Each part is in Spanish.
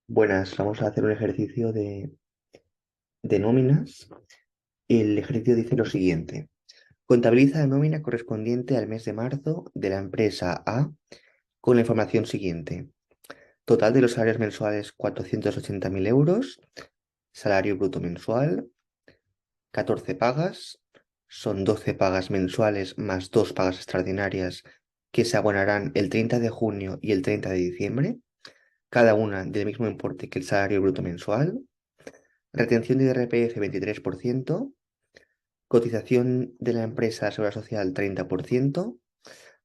Buenas, vamos a hacer un ejercicio de nóminas. El ejercicio dice lo siguiente. Contabiliza la nómina correspondiente al mes de marzo de la empresa A con la información siguiente. Total de los salarios mensuales 480.000 euros, salario bruto mensual, 14 pagas, son 12 pagas mensuales más 2 pagas extraordinarias que se abonarán el 30 de junio y el 30 de diciembre, cada una del mismo importe que el salario bruto mensual. Retención de IRPF 23%, cotización de la empresa a la Seguridad Social 30%,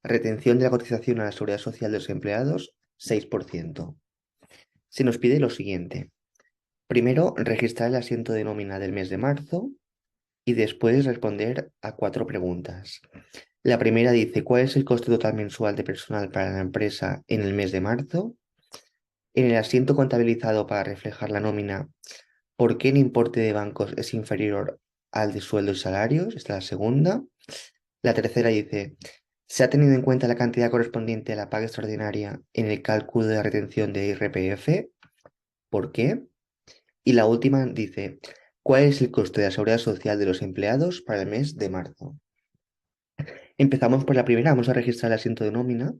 retención de la cotización a la Seguridad Social de los empleados 6%. Se nos pide lo siguiente. Primero, registrar el asiento de nómina del mes de marzo y después responder a 4 preguntas. La primera dice, ¿cuál es el coste total mensual de personal para la empresa en el mes de marzo? En el asiento contabilizado para reflejar la nómina, ¿por qué el importe de bancos es inferior al de sueldos y salarios? Esta es la segunda. La tercera dice, ¿se ha tenido en cuenta la cantidad correspondiente a la paga extraordinaria en el cálculo de la retención de IRPF? ¿Por qué? Y la última dice, ¿cuál es el coste de la seguridad social de los empleados para el mes de marzo? Empezamos por la primera, vamos a registrar el asiento de nómina.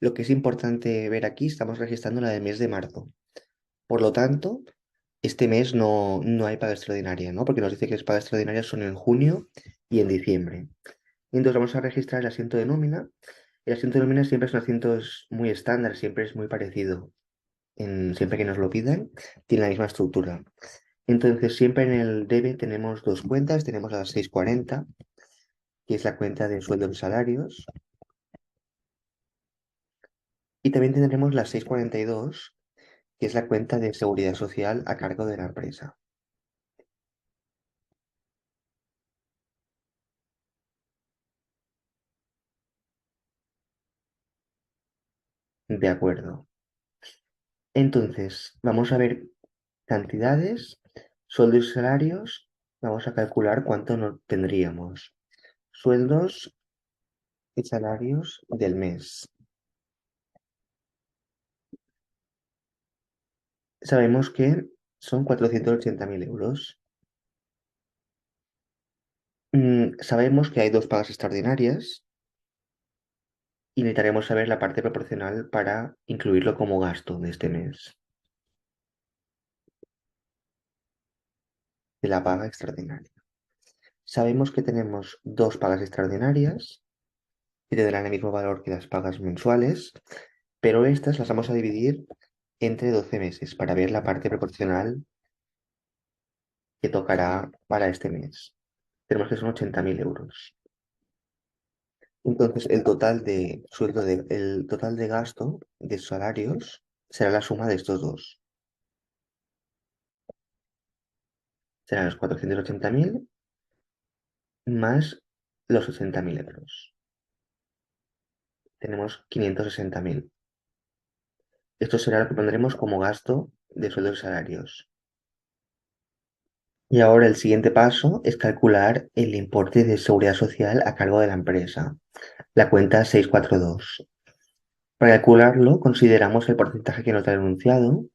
Lo que es importante ver aquí, estamos registrando la del mes de marzo. Por lo tanto, este mes no hay paga extraordinaria, ¿no? Porque nos dice que las pagas extraordinarias son en junio y en diciembre. Entonces vamos a registrar el asiento de nómina. El asiento de nómina siempre es un asiento muy estándar, siempre es muy parecido. Siempre que nos lo pidan, tiene la misma estructura. Entonces siempre en el debe tenemos dos cuentas. Tenemos la 640, que es la cuenta de sueldos y salarios. Y también tendremos la 642, que es la cuenta de seguridad social a cargo de la empresa. De acuerdo. Entonces, vamos a ver cantidades, sueldos y salarios. Vamos a calcular cuánto nos tendríamos. Sueldos y salarios del mes. Sabemos que son 480.000 euros. Sabemos que hay dos pagas extraordinarias y necesitaremos saber la parte proporcional para incluirlo como gasto de este mes, de la paga extraordinaria. Sabemos que tenemos dos pagas extraordinarias que tendrán el mismo valor que las pagas mensuales, pero estas las vamos a dividir entre 12 meses para ver la parte proporcional que tocará para este mes. Tenemos que son 80.000 euros. Entonces, el total de gasto de salarios será la suma de estos dos. Serán los 480.000 más los 80.000 euros. Tenemos 560.000. Esto será lo que pondremos como gasto de sueldos y salarios. Y ahora el siguiente paso es calcular el importe de seguridad social a cargo de la empresa, la cuenta 642. Para calcularlo, consideramos el porcentaje que nos da el enunciado,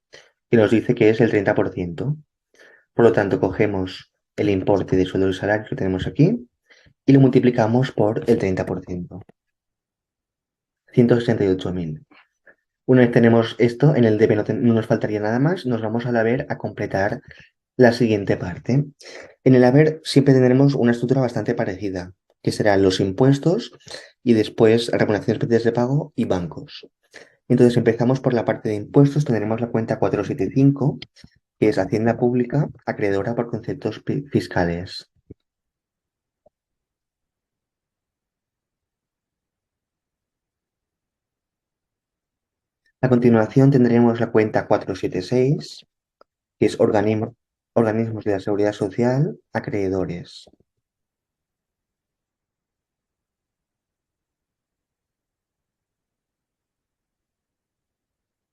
que nos dice que es el 30%. Por lo tanto, cogemos el importe de sueldo y salario que tenemos aquí y lo multiplicamos por el 30%. 168.000. Una vez tenemos esto, en el debe no nos faltaría nada más, nos vamos al haber a completar la siguiente parte. En el haber siempre tendremos una estructura bastante parecida, que serán los impuestos y después remuneraciones pendientes de pago y bancos. Entonces empezamos por la parte de impuestos, tendremos la cuenta 475, que es Hacienda Pública acreedora por conceptos fiscales. A continuación tendremos la cuenta 476, que es organismos de la Seguridad Social acreedores.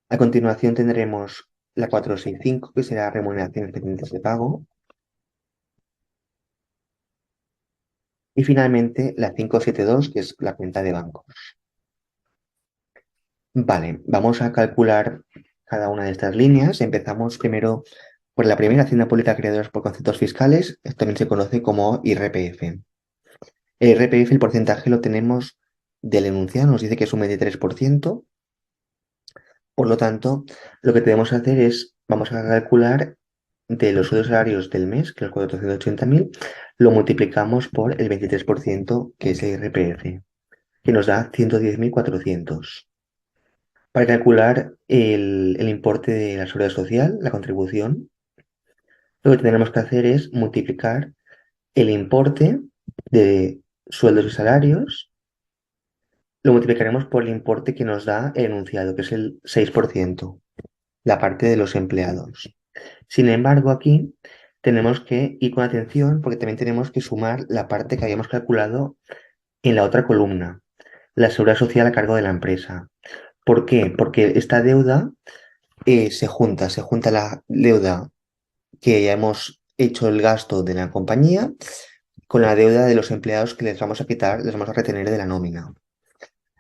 A continuación tendremos la 465, que será remuneraciones pendientes de pago. Y finalmente la 572, que es la cuenta de banco. Vale, vamos a calcular cada una de estas líneas. Empezamos primero por la primera, Hacienda Pública Creadores por Conceptos Fiscales. Esto también se conoce como IRPF. El IRPF, el porcentaje lo tenemos del enunciado, nos dice que es un 23%. Por lo tanto, lo que tenemos que hacer es, vamos a calcular de los sueldos salarios del mes, que es 480.000, lo multiplicamos por el 23%, que es el IRPF, que nos da 110.400. Para calcular el importe de la seguridad social, la contribución, lo que tendremos que hacer es multiplicar el importe de sueldos y salarios, lo multiplicaremos por el importe que nos da el enunciado, que es el 6%, la parte de los empleados. Sin embargo, aquí tenemos que ir con atención porque también tenemos que sumar la parte que habíamos calculado en la otra columna, la seguridad social a cargo de la empresa. ¿Por qué? Porque esta deuda se junta la deuda que ya hemos hecho el gasto de la compañía con la deuda de los empleados que les vamos a quitar, les vamos a retener de la nómina.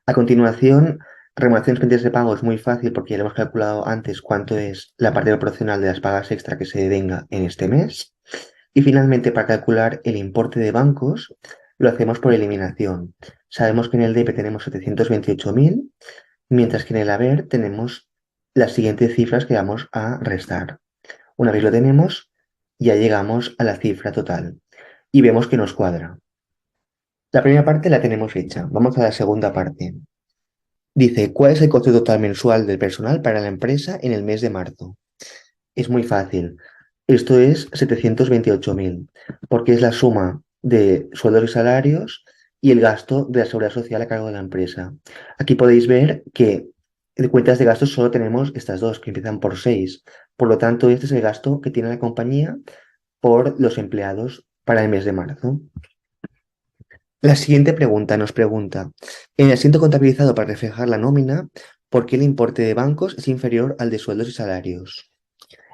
A continuación, remuneraciones pendientes de pago es muy fácil porque ya lo hemos calculado antes cuánto es la parte proporcional de las pagas extra que se devenga en este mes. Y finalmente, para calcular el importe de bancos, lo hacemos por eliminación. Sabemos que en el DEPE tenemos 728.000, mientras que en el haber tenemos las siguientes cifras que vamos a restar. Una vez lo tenemos, ya llegamos a la cifra total y vemos que nos cuadra. La primera parte la tenemos hecha. Vamos a la segunda parte. Dice, ¿cuál es el coste total mensual del personal para la empresa en el mes de marzo? Es muy fácil. Esto es 728.000, porque es la suma de sueldos y salarios y el gasto de la seguridad social a cargo de la empresa. Aquí podéis ver que de cuentas de gastos solo tenemos estas dos, que empiezan por 6. Por lo tanto, este es el gasto que tiene la compañía por los empleados para el mes de marzo. La siguiente pregunta nos pregunta, en el asiento contabilizado para reflejar la nómina, ¿por qué el importe de bancos es inferior al de sueldos y salarios?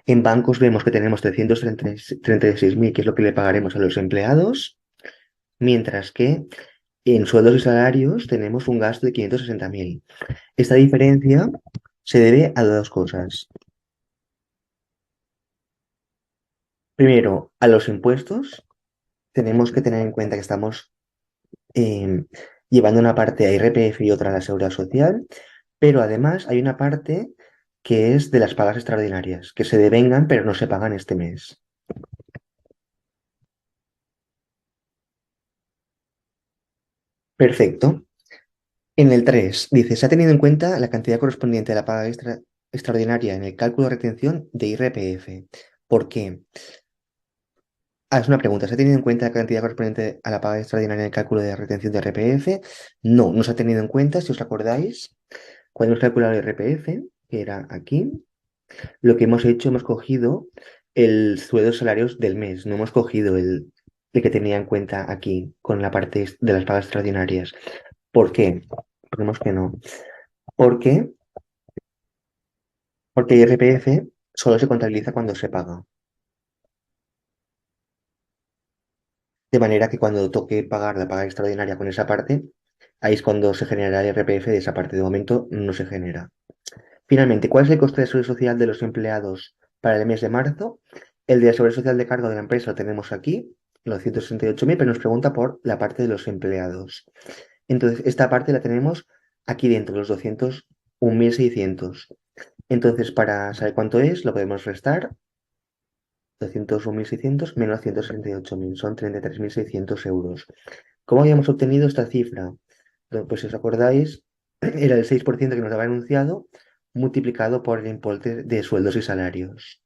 En bancos vemos que tenemos 336.000, que es lo que le pagaremos a los empleados, mientras que en sueldos y salarios tenemos un gasto de 560.000. Esta diferencia se debe a dos cosas. Primero, a los impuestos. Tenemos que tener en cuenta que estamos eh, llevando una parte a IRPF y otra a la Seguridad Social, pero además hay una parte que es de las pagas extraordinarias, que se devengan pero no se pagan este mes. Perfecto. En el 3 dice, se ha tenido en cuenta la cantidad correspondiente a la paga extraordinaria en el cálculo de retención de IRPF. ¿Por qué? Es una pregunta. ¿Se ha tenido en cuenta la cantidad correspondiente a la paga extraordinaria en el cálculo de retención de IRPF? No, no se ha tenido en cuenta. Si os acordáis, cuando hemos calculado el IRPF, que era aquí, lo que hemos hecho, hemos cogido el sueldo de salarios del mes, no hemos cogido el que tenía en cuenta aquí con la parte de las pagas extraordinarias. ¿Por qué? Ponemos que no. ¿Por qué? Porque IRPF solo se contabiliza cuando se paga. De manera que cuando toque pagar la paga extraordinaria con esa parte, ahí es cuando se generará el IRPF de esa parte. De momento no se genera. Finalmente, ¿cuál es el coste de seguridad social de los empleados para el mes de marzo? El de la seguridad social de cargo de la empresa lo tenemos aquí, los 168.000, pero nos pregunta por la parte de los empleados. Entonces, esta parte la tenemos aquí dentro, los 201.600. Entonces, para saber cuánto es, lo podemos restar. 201.600 menos 168.000, son 33.600 euros. ¿Cómo habíamos obtenido esta cifra? Pues si os acordáis, era el 6% que nos daba enunciado multiplicado por el importe de sueldos y salarios.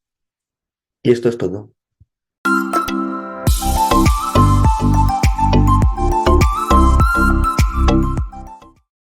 Y esto es todo.